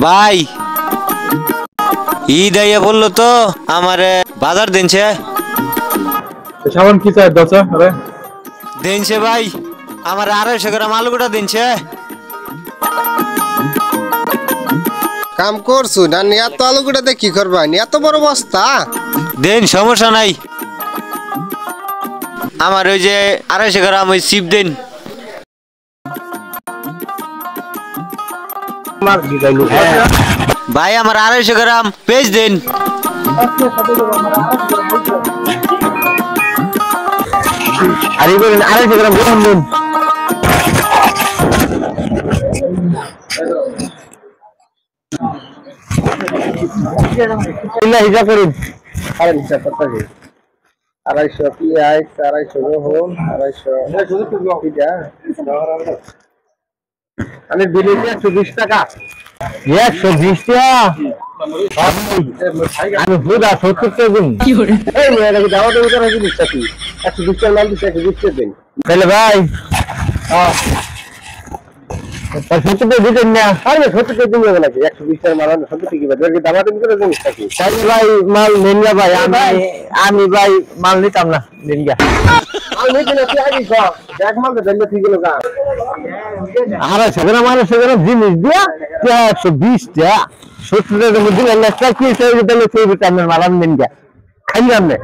ভাই ঈদ আইয়া বললো তো আমারে বাজার দিনছে। সাবান কি চাই দশা আরে দিনছে ভাই আমার 250 গ্রাম আলু গোটা দিনছে। কাম করছু না এত আলু গুড়াতে কি করবা এত বড় বস্তা দিন সমস্যা নাই আমার ওই যে 250 গ্রাম ওই চিপ দিন। ভাই আমার 250 গ্রাম পেজ দিন। আরে বলেন 250 গ্রাম গরম দিন। হিসাব করুন। আরে হিসাব করতে 250 পেঁয়াজ 250 রসুন 250 আমি বিলি 120 টাকা 120 টাকা আমি বুঝা 70 টাকা দিন কি করে এই মেয়েরা দাও দাও করে দিন সাথী 120 টাকা মাল দিছে 120 টাকা দিন তাহলে ভাই হ্যাঁ 70 টাকা দিতেন না আরে 70 টাকা দিন লাগে 120 টাকা মাল 70 টাকা বাদ বাকি দাম দিন করে দিন সাথী তাই ভাই মাল নেন না ভাই আমি ভাই মাল নিতাম না দিন গা মাল নিতে না তুই আগে কর দেখ মাল তো দিলে ঠিক হলো গা আরে সেগুলা মানে সেগুলা জিনিস দিয়া 120 টাকা 70 টাকার মধ্যে একটা কি সেই দিলে সেই ভিটামিন মালাম দিন গা খাইলাম না